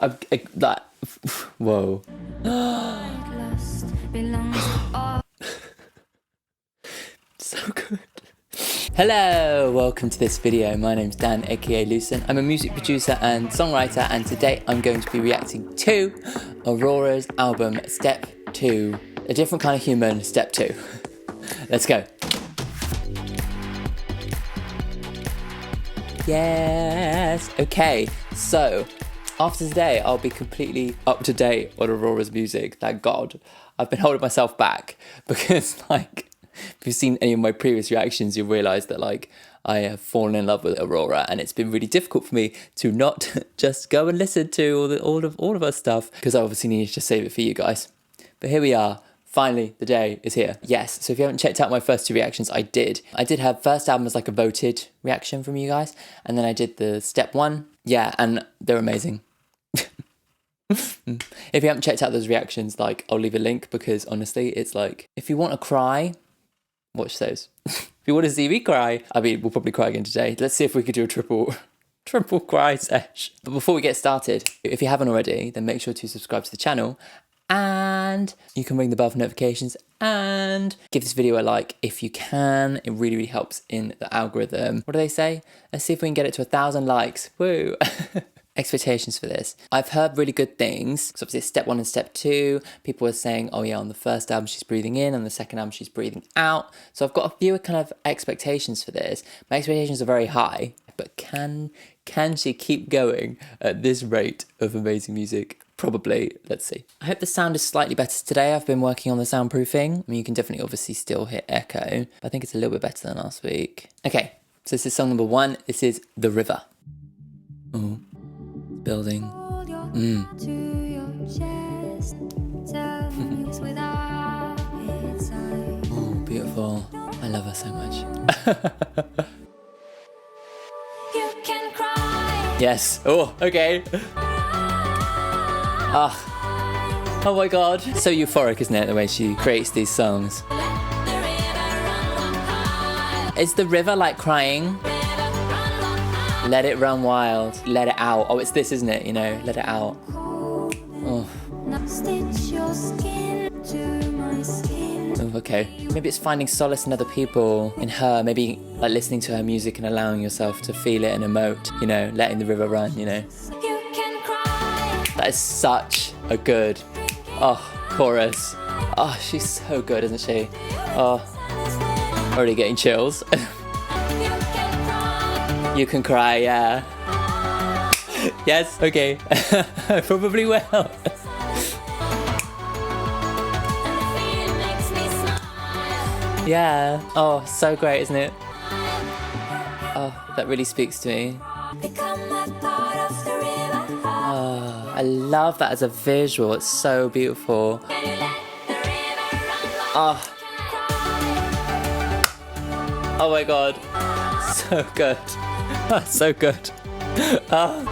That. Whoa. So good. Hello, welcome to this video. My name's Dan, aka Lucen. I'm a music producer and songwriter, and today I'm going to be reacting to Aurora's album Step 2. A different kind of human, Step 2. Let's go. Yes. Okay, so after today, I'll be completely up to date on Aurora's music. Thank God. I've been holding myself back because, like, if you've seen any of my previous reactions, you'll realise that, like, I have fallen in love with Aurora, and it's been really difficult for me to not just go and listen to all of her stuff, because I obviously need to save it for you guys. But here we are. Finally, the day is here. Yes, so if you haven't checked out my first two reactions, I did her first album as like a voted reaction from you guys, and then I did the Step 1. Yeah, and they're amazing. If you haven't checked out those reactions, like, I'll leave a link, because honestly, it's like, if you want to cry, watch those. If you want to see me cry, I mean, we'll probably cry again today. Let's see if we could do a triple cry sesh. But before we get started, if you haven't already, then make sure to subscribe to the channel, and you can ring the bell for notifications, and give this video a like if you can. It really, really helps in the algorithm. What do they say? Let's see if we can get it to 1,000 likes. Woo! Expectations for this. I've heard really good things. So obviously Step 1 and Step 2, people were saying, oh yeah, on the first album she's breathing in, and the second album she's breathing out. So I've got a few kind of expectations for this. My expectations are very high, but can she keep going at this rate of amazing music? Probably. Let's see. I hope the sound is slightly better today. I've been working on the soundproofing. I mean, you can definitely obviously still hear echo, but I think it's a little bit better than last week. Okay, so this is song number 1. This is The River. Oh, building. Oh, beautiful. I love her so much. Yes. Oh, okay. Oh my God. So euphoric, isn't it, the way she creates these songs? Is the river like crying? Let it run wild. Let it out. Oh, it's this, isn't it? You know, let it out. Oh. Oh, okay. Maybe it's finding solace in other people, in her, maybe like listening to her music and allowing yourself to feel it and emote, you know, letting the river run, you know. That is such a good, chorus. Oh, she's so good, isn't she? Oh, already getting chills. You can cry, yeah. Yes, okay. I probably will. Yeah. Oh, so great, isn't it? Oh, that really speaks to me. Oh, I love that as a visual. It's so beautiful. Oh. Oh my God. So good. Oh, so good. Oh.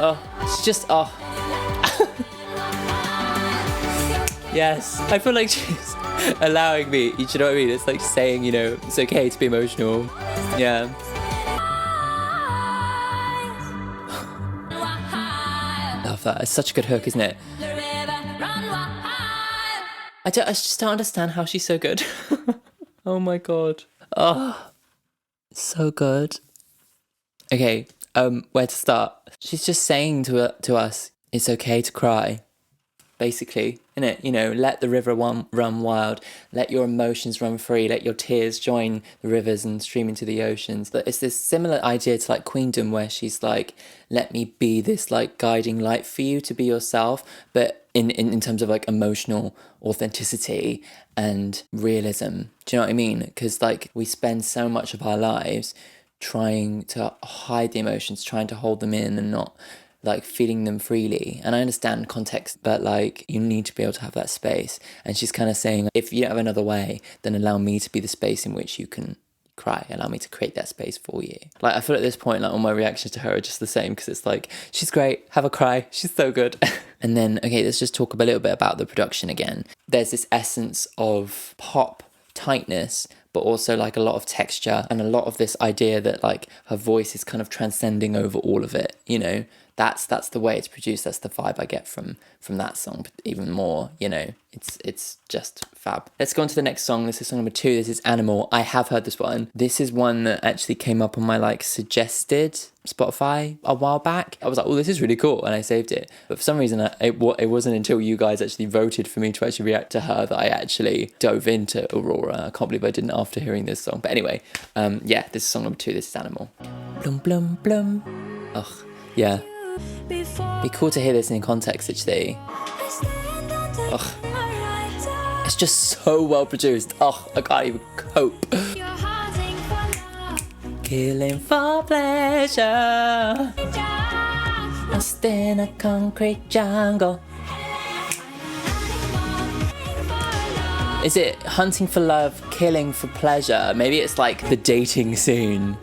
Oh, it's just, oh. Yes. I feel like she's allowing me, you know what I mean? It's like saying, you know, it's okay to be emotional. Yeah. Love that. It's such a good hook, isn't it? I just don't understand how she's so good. Oh my God. Oh, so good. Okay, where to start? She's just saying to us, it's okay to cry. Basically, innit? You know, let the river run wild, let your emotions run free, let your tears join the rivers and stream into the oceans. But it's this similar idea to like Queendom, where she's like, let me be this like guiding light for you to be yourself, but in terms of like emotional authenticity and realism. Do you know what I mean? Because like we spend so much of our lives trying to hide the emotions, trying to hold them in and not like feeling them freely. And I understand context, but like you need to be able to have that space. And she's kind of saying, if you don't have another way, then allow me to be the space in which you can cry. Allow me to create that space for you. Like, I feel at this point, like, all my reactions to her are just the same, because it's like, she's great, have a cry, she's so good. And then, okay, let's just talk a little bit about the production again. There's this essence of pop tightness, but also like a lot of texture and a lot of this idea that like her voice is kind of transcending over all of it, you know, that's the way it's produced. That's the vibe I get from that song. But even more, it's just fab. Let's go on to the next song. This is song number 2. This is Animal. I have heard this one. This is one that actually came up on my suggested Spotify a while back. I was like, oh, this is really cool, and I saved it. But for some reason, it wasn't until you guys actually voted for me to actually react to her that I actually dove into Aurora. I can't believe I didn't after hearing this song. But anyway, this is song number 2. This is Animal. Blum blum blum. Ugh, yeah. Be cool to hear this in context, actually. Ugh. It's just so well produced. Ugh, I can't even cope. Killing for pleasure, lost in a concrete jungle. Is it hunting for love, killing for pleasure? Maybe it's like the dating scene,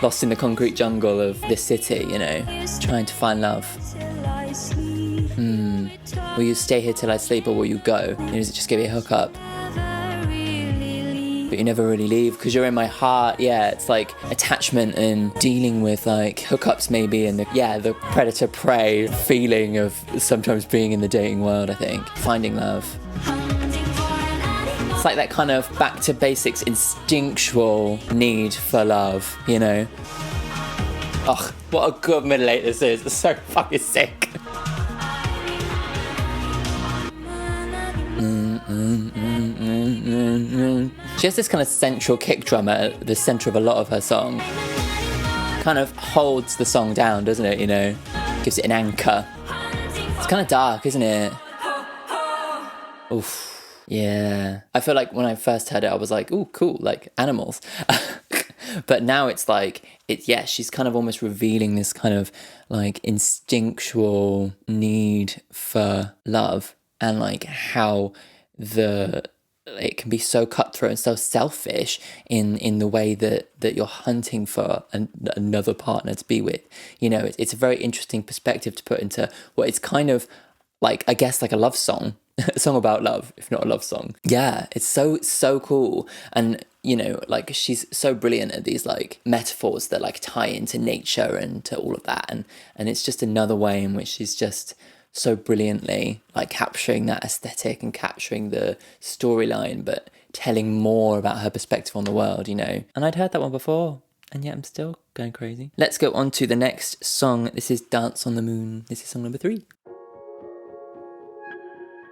lost in the concrete jungle of the city, trying to find love. Will you stay here till I sleep, or will you go? Does it just give you a hookup? But you never really leave because you're in my heart. Yeah, it's like attachment and dealing with like hookups maybe, and the predator prey feeling of sometimes being in the dating world. I think finding love. It's like that kind of back to basics instinctual need for love, Ugh, what a good middle eight this is. It's so fucking sick. She has this kind of central kick drum at the centre of a lot of her song. Kind of holds the song down, doesn't it, Gives it an anchor. It's kind of dark, isn't it? Oof. Yeah. I feel like when I first heard it, I was like, ooh, cool, like animals. But now it's like, she's kind of almost revealing this kind of like instinctual need for love, and like how it can be so cutthroat and so selfish in the way that you're hunting for another partner to be with. It's a very interesting perspective to put into what it's kind of like, I guess, like a love song, a song about love, if not a love song. Yeah, it's so cool. And like she's so brilliant at these like metaphors that like tie into nature and to all of that, and it's just another way in which she's just so brilliantly like capturing that aesthetic and capturing the storyline, but telling more about her perspective on the world, And I'd heard that one before, and yet I'm still going crazy. Let's go on to the next song. This is Dance on the Moon. This is song number 3.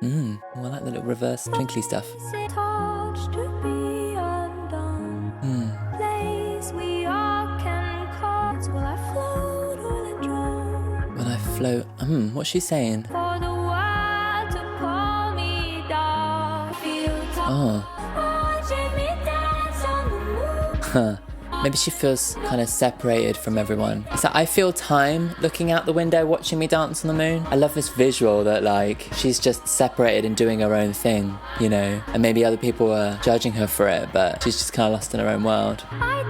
I like the little reverse twinkly stuff. Will I float? What's she saying? Oh. Huh. Maybe she feels kind of separated from everyone. It's like, I feel time looking out the window watching me dance on the moon. I love this visual that like she's just separated and doing her own thing, and maybe other people are judging her for it, but she's just kind of lost in her own world. I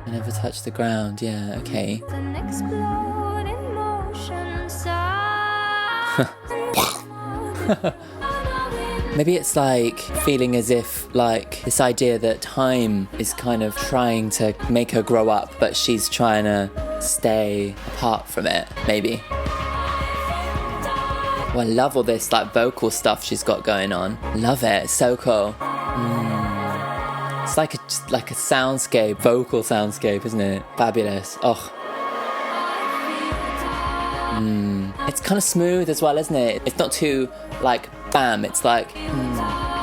never touch the ground. Yeah, okay. Maybe it's like feeling as if like this idea that time is kind of trying to make her grow up, but she's trying to stay apart from it, maybe. Oh, I love all this like vocal stuff she's got going on. Love it. It's so cool. It's like a soundscape, vocal soundscape, isn't it? Fabulous. Oh. It's kind of smooth as well, isn't it? It's not too like bam. It's like, I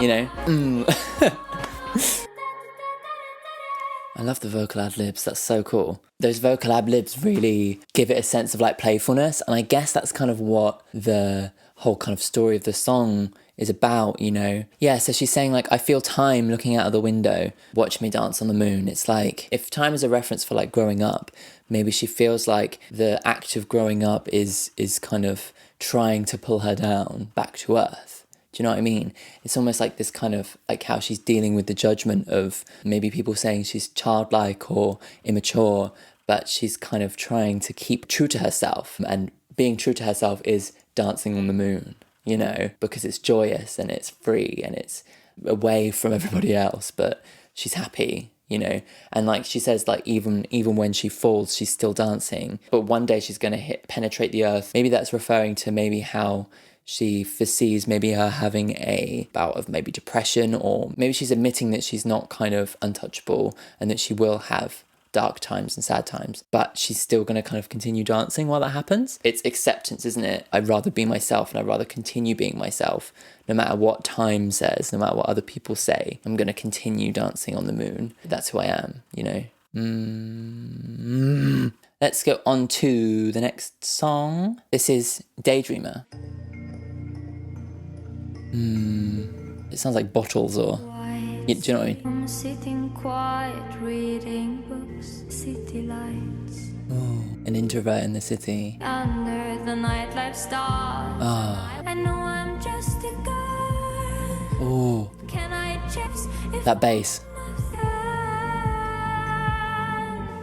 love the vocal ad-libs. That's so cool. Those vocal ad-libs really give it a sense of like playfulness, and I guess that's kind of what the whole kind of story of the song is about, Yeah, so she's saying like, I feel time looking out of the window, watch me dance on the moon. It's like, if time is a reference for like growing up, maybe she feels like the act of growing up is kind of trying to pull her down back to earth. Do you know what I mean? It's almost like this kind of like how she's dealing with the judgment of maybe people saying she's childlike or immature, but she's kind of trying to keep true to herself, and being true to herself is dancing on the moon, because it's joyous and it's free and it's away from everybody else, but she's happy, you know. And like she says, like even when she falls, she's still dancing, but one day she's going to penetrate the earth. Maybe that's referring to maybe how she foresees maybe her having a bout of maybe depression, or maybe she's admitting that she's not kind of untouchable and that she will have dark times and sad times, but she's still going to kind of continue dancing while that happens. It's acceptance, isn't it? I'd rather be myself, and I'd rather continue being myself no matter what time says, no matter what other people say. I'm going to continue dancing on the moon. That's who I am, you know. Let's go on to the next song. This is Daydreamer. It sounds like bottles, or do you know what I mean? I'm sitting quiet, reading books, city lights. Oh, an introvert in the city. Under the nightlife stars. Oh. I know I'm just a girl. Oh. Can I just That bass.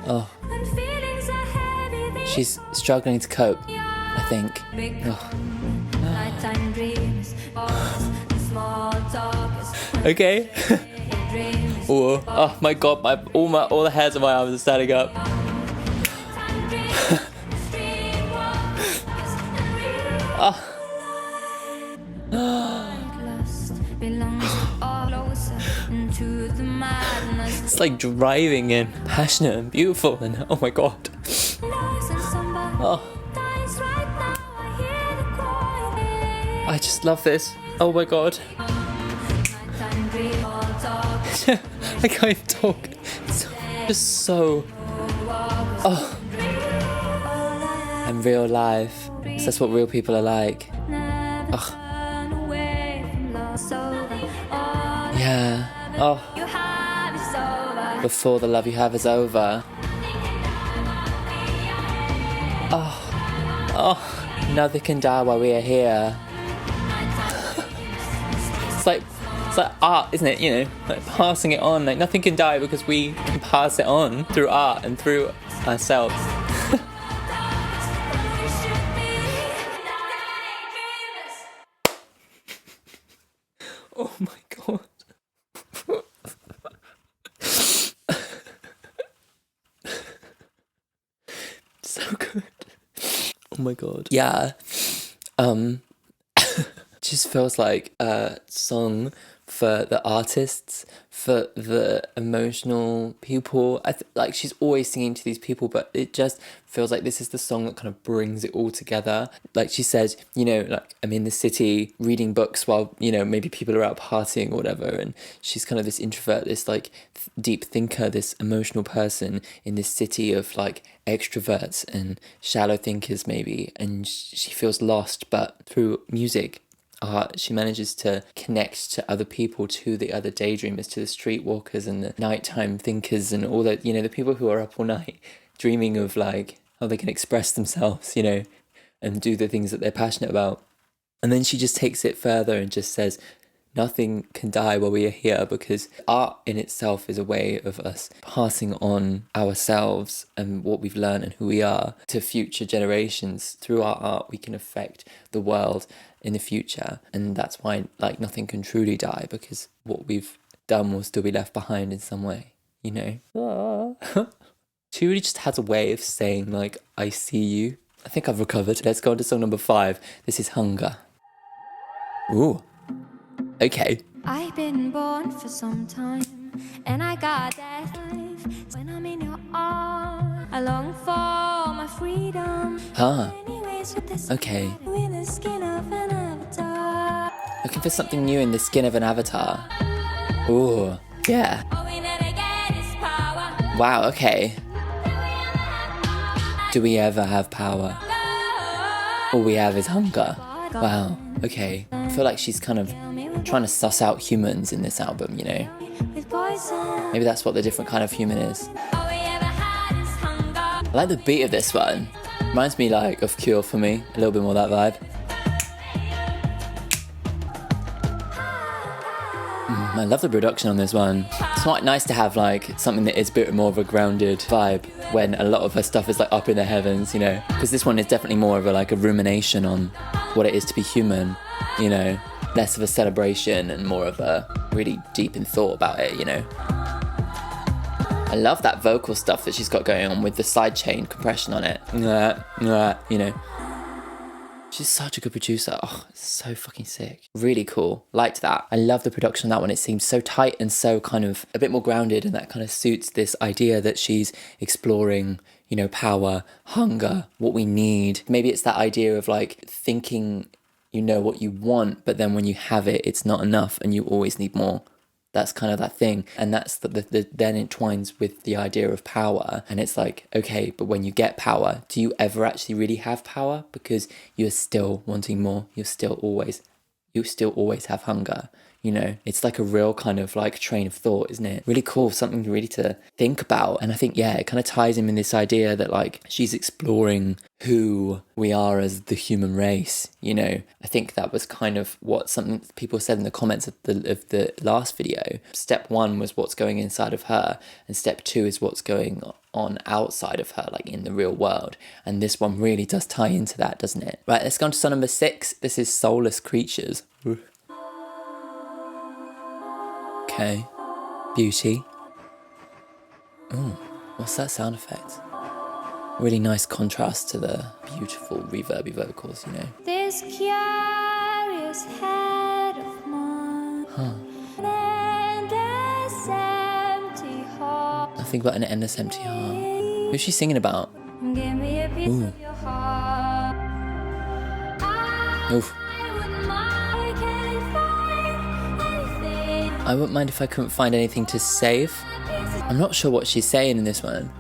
Oh. When feelings are heavy, She's struggling to cope, I think. Oh. nighttime dreams, small talk. Okay. Ooh. Oh my god, all the hairs on my arms are standing up. Oh. It's like driving and passionate and beautiful, and oh my god. Oh. I just love this. Oh my god. I can't even talk. It's just so... Oh. And real life. So that's what real people are like. Oh. Yeah. Oh. Before the love you have is over. Oh. Oh. Nothing can die while we are here. It's like art, isn't it? You know, like passing it on. Like nothing can die because we can pass it on through art and through ourselves. Oh my god. So good. Oh my god. Yeah. Just feels like a song for the artists, for the emotional people. Like she's always singing to these people, but it just feels like this is the song that kind of brings it all together. Like she says, you know, like I'm in the city reading books while, you know, maybe people are out partying or whatever, and she's kind of this introvert, this like deep thinker, this emotional person in this city of like extroverts and shallow thinkers maybe, and she feels lost, but through music, art, she manages to connect to other people, to the other daydreamers, to the streetwalkers and the nighttime thinkers and all that, you know, the people who are up all night dreaming of like how they can express themselves, you know, and do the things that they're passionate about. And then she just takes it further and just says, nothing can die while we are here, because art in itself is a way of us passing on ourselves and what we've learned and who we are to future generations. Through our art, we can affect the world in the future, and that's why like nothing can truly die, because what we've done will still be left behind in some way, you know. She really just has a way of saying like, I see you. I think I've recovered. Let's go on to song number 5. This is Hunger. Ooh. Okay. I've been born for some time, and I got that life. When I'm in your arms, I long for my freedom. Huh. Anyways, with this Okay. in the skin of an avatar. Looking for something new in the skin of an avatar. Ooh. Yeah. All we never get is power. Wow, okay. Do we ever have power? All we have is hunger. Wow, okay. I feel like she's kind of trying to suss out humans in this album, you know? With poison. Maybe that's what the different kind of human is. All we ever had is hunger. I like the beat of this one. Reminds me like of Cure for me, a little bit more that vibe. I love the production on this one. It's quite nice to have like something that is a bit more of a grounded vibe when a lot of her stuff is like up in the heavens, you know? Because this one is definitely more of a rumination on what it is to be human, you know? Less of a celebration and more of a really deep in thought about it, you know? I love that vocal stuff that she's got going on with the sidechain compression on it. You know. She's such a good producer. Oh, it's so fucking sick. Really cool. Liked that. I love the production on that one. It seems so tight and so kind of a bit more grounded, and that kind of suits this idea that she's exploring, you know, power, hunger, what we need. Maybe it's that idea of like thinking you know what you want, but then when you have it, it's not enough and you always need more. That's kind of that thing. And that's then it entwines with the idea of power. And it's like, okay, but when you get power, do you ever actually really have power? Because you're still wanting more. You still always have hunger. You know, it's like a real kind of like train of thought, isn't it? Really cool, something really to think about. And I think, yeah, it kind of ties in this idea that like she's exploring who we are as the human race. You know, I think that was kind of what something people said in the comments of the last video. Step 1 was what's going inside of her, and step 2 is what's going on outside of her, like in the real world. And this one really does tie into that, doesn't it? Right, let's go on to song number 6. This is Soulless Creatures. Okay, beauty. Oh, what's that sound effect? Really nice contrast to the beautiful reverby vocals, you know. This curious head of mine. And this empty heart. I think about an endless empty heart. Who's she singing about? Give me a piece of your heart. Oof. I wouldn't mind if I couldn't find anything to save. I'm not sure what she's saying in this one.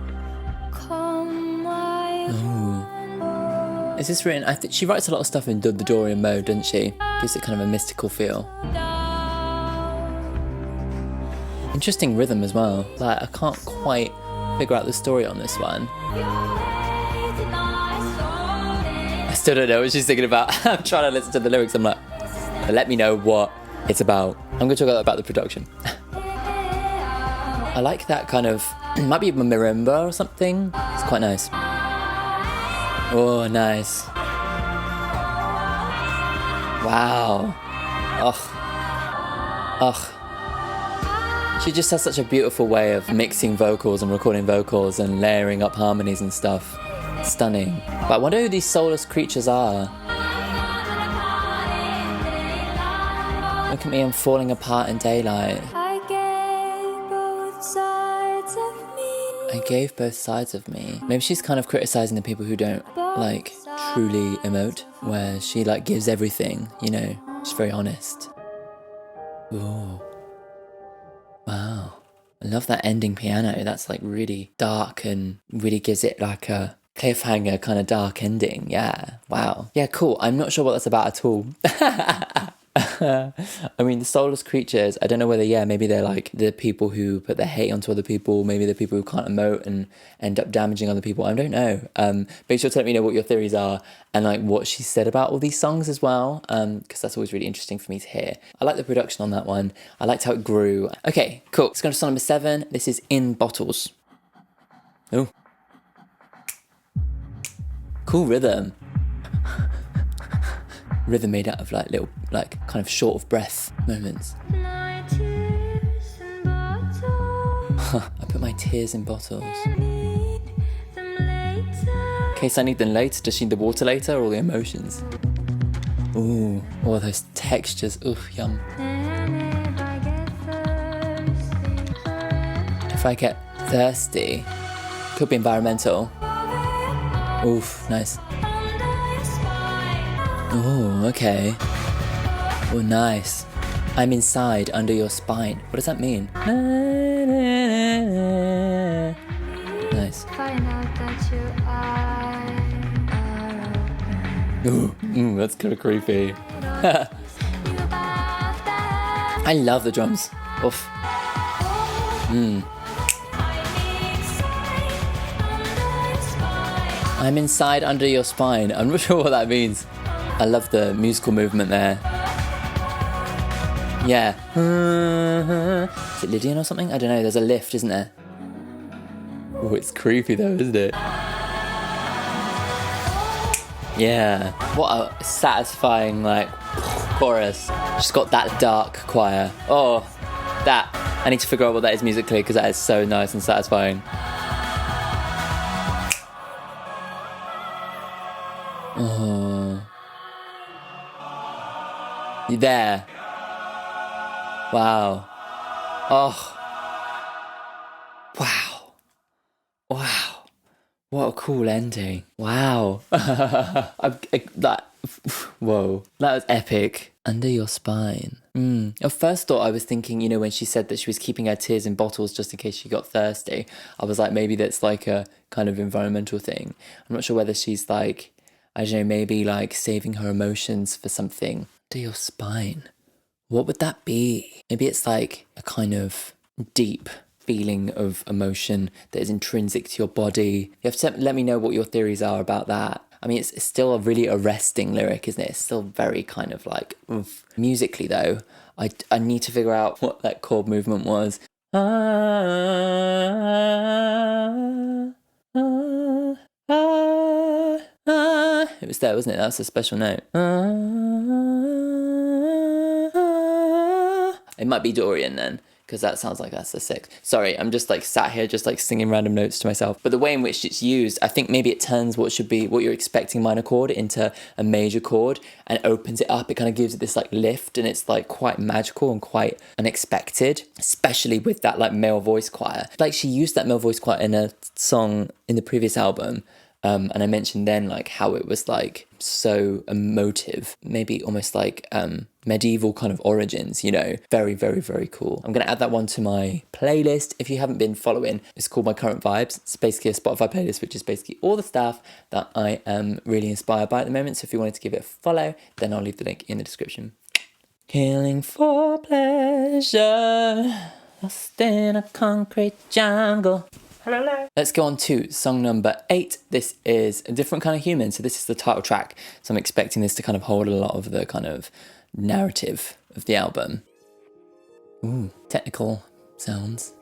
Is this written? I think she writes a lot of stuff in the Dorian mode, doesn't she? Gives it kind of a mystical feel. Interesting rhythm as well. Like, I can't quite figure out the story on this one. I still don't know what she's thinking about. I'm trying to listen to the lyrics. I'm like, let me know what it's about. I'm going to talk about the production. I like that kind of, it might be a marimba or something. It's quite nice. Oh, nice. Wow. Ugh. She just has such a beautiful way of mixing vocals and recording vocals and layering up harmonies and stuff. Stunning. But I wonder who these soulless creatures are. Look at me, I'm falling apart in daylight. I gave both sides of me. Maybe she's kind of criticizing the people who don't, like, truly emote, where she, like, gives everything, you know? She's very honest. Ooh. Wow. I love that ending piano. That's, like, really dark and really gives it, like, a cliffhanger kind of dark ending. Yeah. Wow. Yeah, cool. I'm not sure what that's about at all. I mean, the soulless creatures, I don't know whether, maybe they're like the people who put their hate onto other people, maybe the people who can't emote and end up damaging other people. I don't know. Make sure to let me know what your theories are and like what she said about all these songs as well, because that's always really interesting for me to hear. I like the production on that one. I liked how it grew. Okay, cool. Let's go to song number 7. This is In Bottles. Oh. Cool rhythm. Rhythm made out of like little, like kind of short of breath moments. I put my tears in bottles. In case I need them later. Does she need the water later or the emotions? Ooh, all those textures. Ooh, yum. If I get thirsty, could be environmental. Oof, nice. Oh, okay. Oh, nice. I'm inside, under your spine. What does that mean? Nice. Ooh, that's kind of creepy. I love the drums. Oof. I'm inside, under your spine. I'm not sure what that means. I love the musical movement there. Yeah. Is it Lydian or something? I don't know. There's a lift, isn't there? Oh, it's creepy though, isn't it? Yeah. What a satisfying, like, chorus. She's got that dark choir. Oh, that. I need to figure out what that is musically because that is so nice and satisfying. Oh. You there? Wow. Oh. Wow. Wow. What a cool ending. Wow. Whoa. That was epic. Under your spine. At first thought I was thinking, you know, when she said that she was keeping her tears in bottles just in case she got thirsty, I was like, maybe that's like a kind of environmental thing. I'm not sure whether she's like, I don't know, maybe like saving her emotions for something. Under your spine. What would that be? Maybe it's like a kind of deep feeling of emotion that is intrinsic to your body. You have to let me know what your theories are about that. I mean, it's still a really arresting lyric, isn't it? It's still very kind of like, oof. Musically though, I need to figure out what that chord movement was. It was there, wasn't it? That was a special note. It might be Dorian then, because that sounds like that's a 6. Sorry, I'm just like sat here just like singing random notes to myself. But the way in which it's used, I think maybe it turns what should be what you're expecting minor chord into a major chord and opens it up. It kind of gives it this like lift, and it's like quite magical and quite unexpected, especially with that like male voice choir. Like she used that male voice choir in a song in the previous album. And I mentioned then like how it was like so emotive, maybe almost like medieval kind of origins, you know, very, very, very cool. I'm going to add that one to my playlist. If you haven't been following, it's called My Current Vibes. It's basically a Spotify playlist, which is basically all the stuff that I am really inspired by at the moment. So if you wanted to give it a follow, then I'll leave the link in the description. Killing for pleasure, lost in a concrete jungle. Hello. Let's go on to song number 8. This is A Different Kind of Human. So this is the title track. So I'm expecting this to kind of hold a lot of the kind of narrative of the album. Ooh, technical sounds.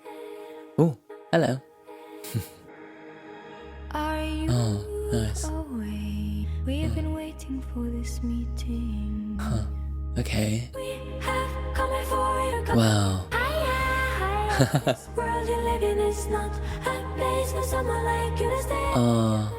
Ooh, hello. Are you oh, nice. away? We've been waiting for this meeting. Huh. Okay. We have come before you come. Wow. This world you live in is not a place for someone like you to stay. Oh.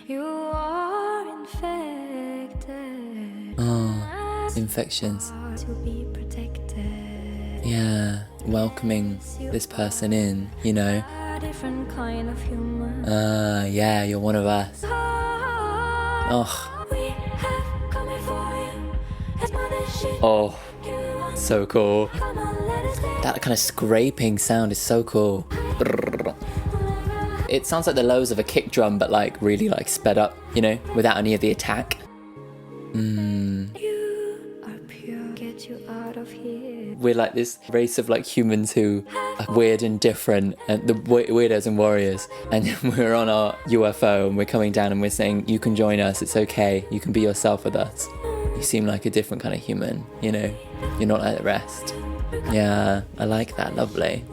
You are infected. Oh. Infections. To be protected. Yeah. Welcoming this person in, you know. A different kind of human. Yeah, you're one of us. Oh. We have come before you as Mothership. Oh. So cool. Come on, let us stay. That kind of scraping sound is so cool. It sounds like the lows of a kick drum, but like really like sped up, you know, without any of the attack. You are pure, get you out of here. We're like this race of like humans who are weird and different, and the weirdos and warriors. And we're on our UFO and we're coming down and we're saying, you can join us, it's okay, you can be yourself with us. You seem like a different kind of human, you know, you're not like the rest. Yeah, I like that, lovely.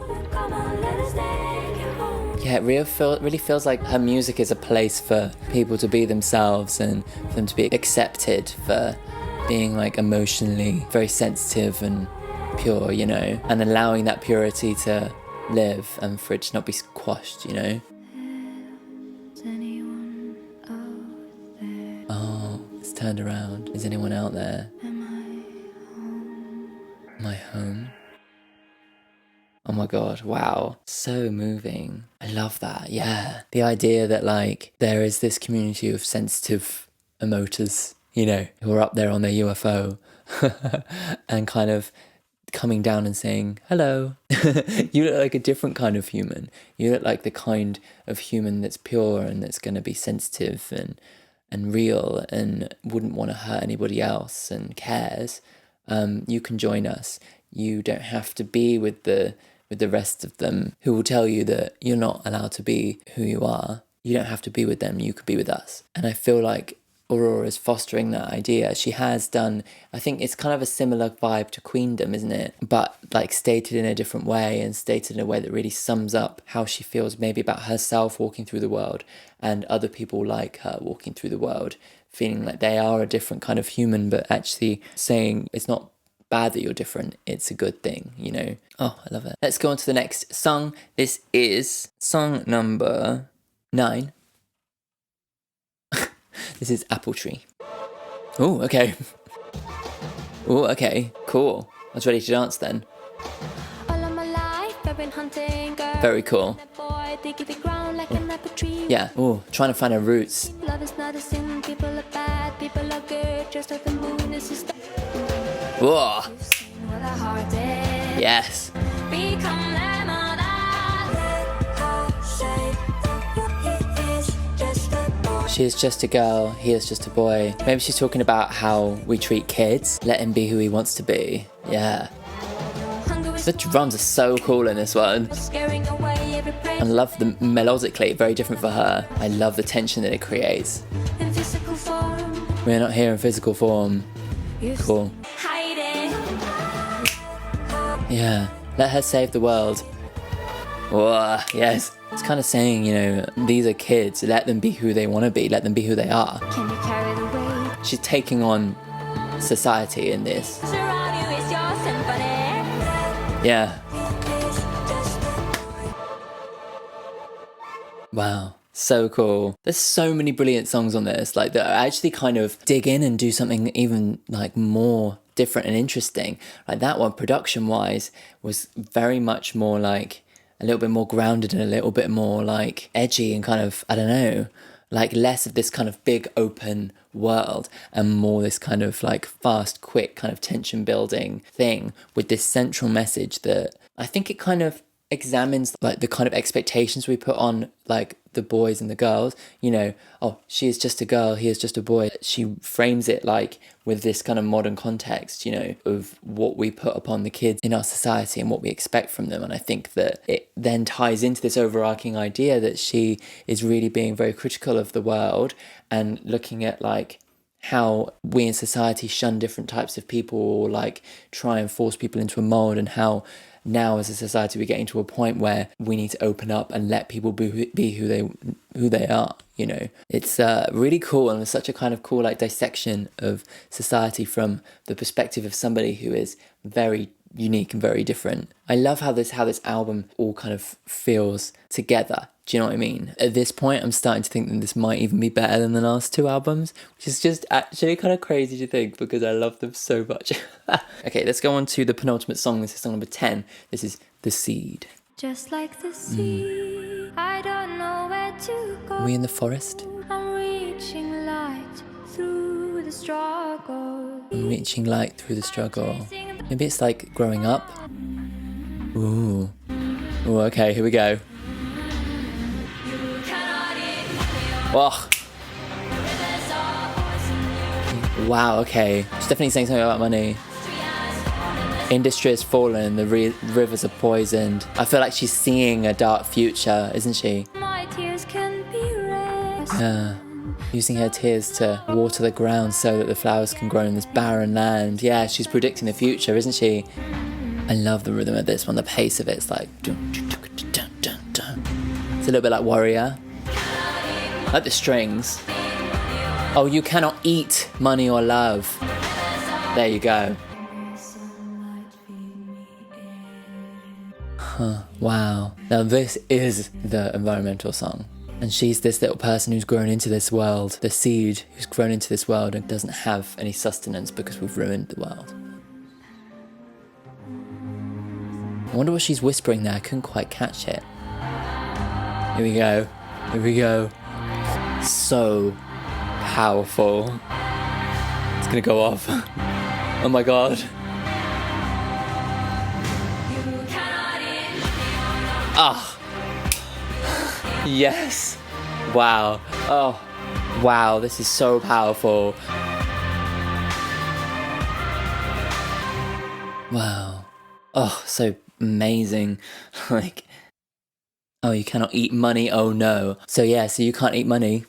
Yeah, it really feels like her music is a place for people to be themselves and for them to be accepted for being like emotionally very sensitive and pure, you know, and allowing that purity to live and for it to not be squashed, you know. Is anyone out there? Oh, it's turned around. Is anyone out there? Am I home? My home? Oh my god, wow. So moving. I love that, yeah. The idea that like there is this community of sensitive emoters, you know, who are up there on their UFO and kind of coming down and saying, hello, you look like a different kind of human. You look like the kind of human that's pure and that's going to be sensitive and real and wouldn't want to hurt anybody else and cares. You can join us. You don't have to be with the rest of them who will tell you that you're not allowed to be who you are. You don't have to be with them. You could be with us. And I feel like Aurora is fostering that idea. She has done, I think it's kind of a similar vibe to Queendom, isn't it? But like stated in a different way and stated in a way that really sums up how she feels maybe about herself walking through the world and other people like her walking through the world, feeling like they are a different kind of human, but actually saying it's not bad that you're different. It's a good thing, you know. Oh, I love it. Let's go on to the next song. This is song number 9. This is Apple Tree. Oh, okay. Oh, okay. Cool. I was ready to dance then. All of my life I've been hunting, girl. Very cool. That boy, they give it ground like an apple tree. Yeah. Oh, trying to find her roots. Love is not a sin. People are bad, people are good. Just like the moon is a star. Whoa. You sing with a heart is. Yes. Become lemonade. Let her say that he is just a boy. She is just a girl, he is just a boy. Maybe she's talking about how we treat kids. Let him be who he wants to be. Yeah. Hunger is The drums are so cool in this one. scaring away every I pain. love the melodically, very different for her. I love the tension that it creates. In physical form. We're not here in physical form. You Cool. hide it. Yeah. Let her save the world. Whoa, yes. It's kind of saying, you know, these are kids. Let them be who they want to be. Let them be who they are. Can you carry the weight? She's taking on society in this. Surround you is your symphony. Yeah. Wow. So cool. There's so many brilliant songs on this, like that actually kind of dig in and do something even like more different and interesting. Like that one, production wise, was very much more like a little bit more grounded and a little bit more like edgy and kind of, I don't know, like less of this kind of big open world and more this kind of like fast, quick kind of tension building thing with this central message that I think it kind of examines like the kind of expectations we put on like the boys and the girls, you know, oh, she is just a girl, he is just a boy. She frames it like with this kind of modern context, you know, of what we put upon the kids in our society and what we expect from them. And I think that it then ties into this overarching idea that she is really being very critical of the world and looking at like how we in society shun different types of people or like try and force people into a mold, and how now as a society we're getting to a point where we need to open up and let people be who they are, you know. It's really cool, and it's such a kind of cool like dissection of society from the perspective of somebody who is very unique and very different. I love how this album all kind of feels together. Do you know what I mean? At this point, I'm starting to think that this might even be better than the last 2 albums, which is just actually kind of crazy to think because I love them so much. Okay, let's go on to the penultimate song. This is song number 10. This is The Seed. Just like the sea, I don't know where to go. Are we in the forest? I'm reaching light through the struggle. I'm reaching light through the struggle. Maybe it's like growing up. Ooh. Ooh, okay, here we go. Oh. Wow, okay. She's definitely saying something about money. Industry has fallen, the rivers are poisoned. I feel like she's seeing a dark future, isn't she? My tears can be red. Using her tears to water the ground so that the flowers can grow in this barren land. Yeah, she's predicting the future, isn't she? I love the rhythm of this one, the pace of it. It's like... It's a little bit like Warrior. I like the strings. Oh, you cannot eat money or love. There you go. Huh, wow. Now this is the environmental song. And she's this little person who's grown into this world, the seed who's grown into this world and doesn't have any sustenance because we've ruined the world. I wonder what she's whispering there. I couldn't quite catch it. Here we go. Here we go. So powerful. It's gonna go off. Oh my god. Ah. Yes. Wow. Oh. Wow, this is so powerful. Wow. Oh, so amazing. Like, oh, you cannot eat money, oh no. So yeah, so you can't eat money,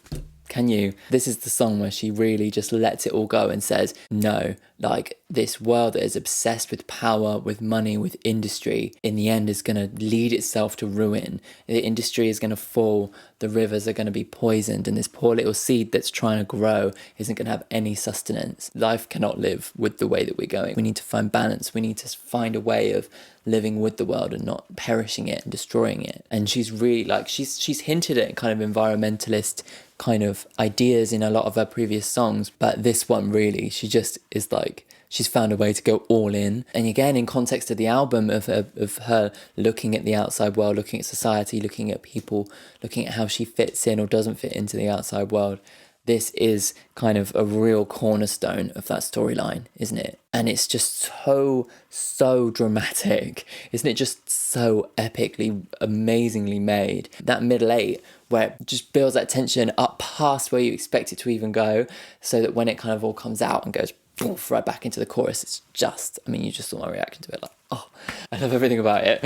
can you? This is the song where she really just lets it all go and says, no, like, this world that is obsessed with power, with money, with industry, in the end is going to lead itself to ruin. The industry is going to fall, the rivers are going to be poisoned, and this poor little seed that's trying to grow isn't going to have any sustenance. Life cannot live with the way that we're going. We need to find balance. We need to find a way of living with the world and not perishing it and destroying it. And she's really like, she's hinted at kind of environmentalist kind of ideas in a lot of her previous songs, but this one really, she just is like, she's found a way to go all in. And again, in context of the album, of her looking at the outside world, looking at society, looking at people, looking at how she fits in or doesn't fit into the outside world, this is kind of a real cornerstone of that storyline, isn't it? And it's just so dramatic. Isn't it just so epically, amazingly made? That middle eight, where it just builds that tension up past where you expect it to even go, so that when it kind of all comes out and goes poof, right back into the chorus, it's just, I mean, you just saw my reaction to it, like, oh, I love everything about it.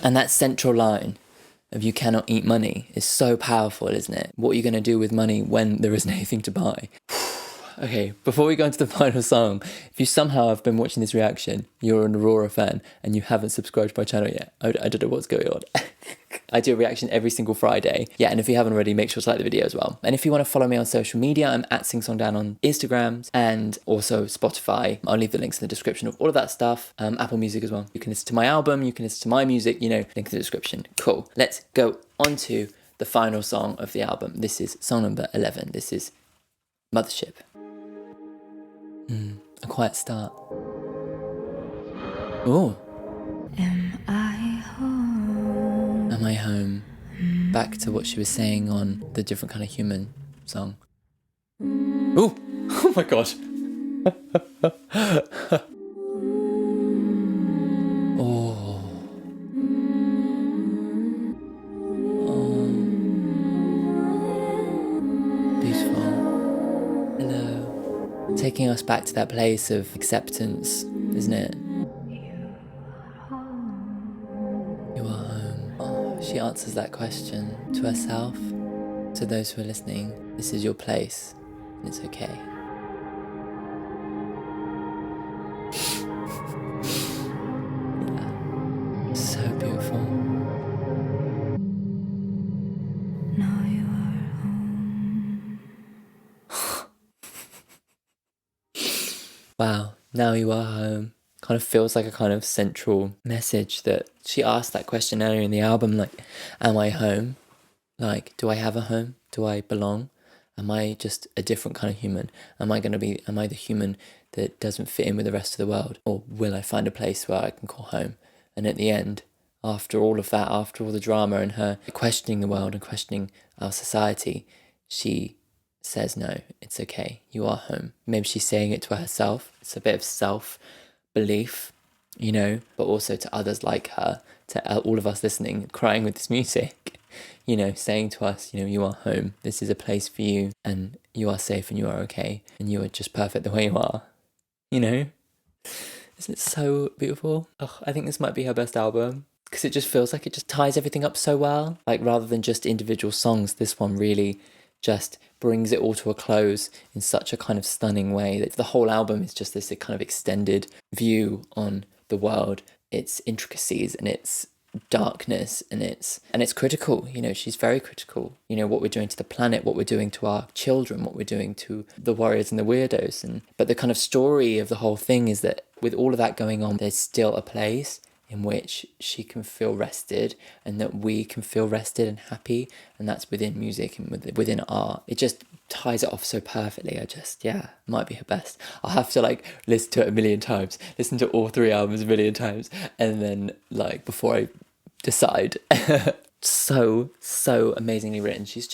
And that central line of "you cannot eat money" is so powerful, isn't it? What are you going to do with money when there isn't anything to buy? Okay, before we go into the final song, if you somehow have been watching this reaction, you're an Aurora fan, and you haven't subscribed to my channel yet, I don't know what's going on. I do a reaction every single Friday. Yeah, and if you haven't already, make sure to like the video as well. And if you want to follow me on social media, I'm at SingSongDan on Instagram and also Spotify. I'll leave the links in the description of all of that stuff. Apple Music as well. You can listen to my album, you can listen to my music, you know, link in the description. Cool. Let's go on to the final song of the album. This is song number 11. This is Mothership. A quiet start. Oh. Am I home? Am I home? Back to what she was saying on the different kind of human song. Oh, oh my god. Oh. Oh. Beautiful. Hello. Taking us back to that place of acceptance, isn't it? You are home. Oh, she answers that question to herself, to those who are listening. This is your place, and it's okay. Yeah. So beautiful. Now you are home. Wow, now you are home. Kind of feels like a kind of central message that she asked that question earlier in the album, like, am I home? Like, do I have a home? Do I belong? Am I just a different kind of human? Am I the human that doesn't fit in with the rest of the world? Or will I find a place where I can call home? And at the end, after all of that, after all the drama and her questioning the world and questioning our society, she says, no, it's okay, you are home. Maybe she's saying it to herself. It's a bit of self-belief, you know, but also to others like her, to all of us listening, crying with this music, you know, saying to us, you know, you are home. This is a place for you, and you are safe, and you are okay, and you are just perfect the way you are, you know? Isn't it so beautiful? Oh, I think this might be her best album, because it just feels like it just ties everything up so well. Like, rather than just individual songs, this one really just brings it all to a close in such a kind of stunning way that the whole album is just this kind of extended view on the world, its intricacies and its darkness, and it's critical, you know, she's very critical, you know, what we're doing to the planet, what we're doing to our children, what we're doing to the warriors and the weirdos, but the kind of story of the whole thing is that with all of that going on, there's still a place in which she can feel rested, and that we can feel rested and happy, and that's within music and within art. It just ties it off so perfectly. Might be her best. I'll have to like listen to it a million times, listen to all three albums a million times, and then like before I decide. So amazingly written. She's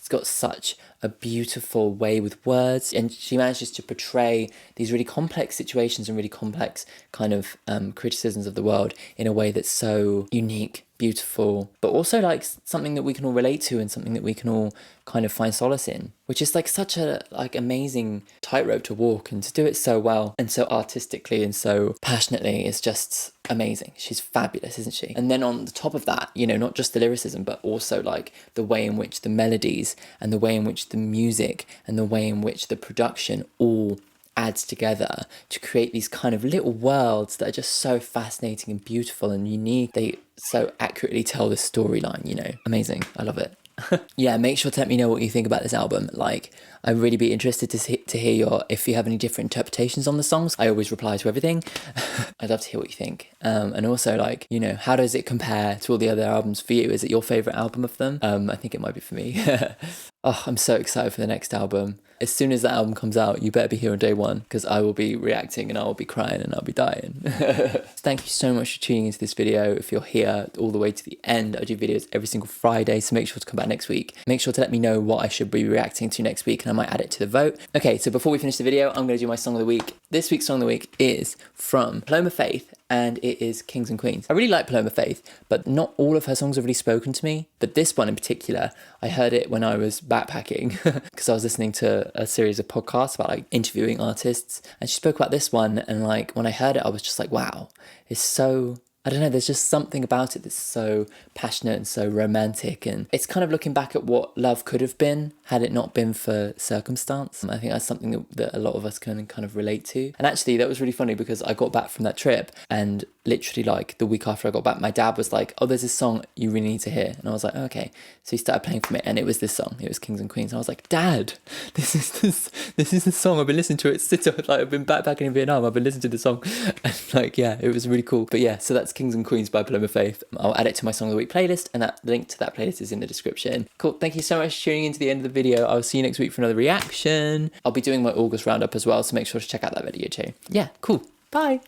got such a beautiful way with words, and she manages to portray these really complex situations and really complex kind of criticisms of the world in a way that's so unique, beautiful, but also like something that we can all relate to and something that we can all kind of find solace in, which is like such a like amazing tightrope to walk, and to do it so well and so artistically and so passionately is just amazing. She's fabulous, isn't she? And then on the top of that, you know, not just the lyricism, but also like the way in which the melodies and the way in which the music and the way in which the production all adds together to create these kind of little worlds that are just so fascinating and beautiful and unique. They so accurately tell the storyline, you know. Amazing. I love it. Yeah, make sure to let me know what you think about this album. Like, I'd really be interested to hear if you have any different interpretations on the songs. I always reply to everything. I'd love to hear what you think. And also, like, you know, how does it compare to all the other albums for you? Is it your favourite album of them? I think it might be for me. Oh, I'm so excited for the next album. As soon as that album comes out, you better be here on day one, because I will be reacting and I will be crying and I'll be dying. Thank you so much for tuning into this video. If you're here all the way to the end, I do videos every single Friday, so make sure to come back next week. Make sure to let me know what I should be reacting to next week and I might add it to the vote. Okay, so before we finish the video, I'm going to do my song of the week. This week's song of the week is from Paloma Faith, and it is Kings and Queens. I really like Paloma Faith, but not all of her songs have really spoken to me. But this one in particular, I heard it when I was backpacking because I was listening to a series of podcasts about like interviewing artists, and she spoke about this one, and like when I heard it, I was just like, wow, it's so, I don't know, there's just something about it that's so passionate and so romantic, and it's kind of looking back at what love could have been had it not been for circumstance. I think that's something that a lot of us can kind of relate to. And actually that was really funny because I got back from that trip, and literally like the week after I got back, my dad was like, oh, there's this song you really need to hear. And I was like, oh, okay. So he started playing for me, and it was this song. It was Kings and Queens. And I was like, Dad, this is the song. I've been listening to it since I've been backpacking in Vietnam. I've been listening to the song. And like, yeah, it was really cool. But yeah, so that's Kings and Queens by Paloma Faith. I'll add it to my Song of the Week playlist, and that link to that playlist is in the description. Cool. Thank you so much for tuning into the end of the video. I'll see you next week for another reaction. I'll be doing my August roundup as well, so make sure to check out that video too. Yeah, cool. Bye.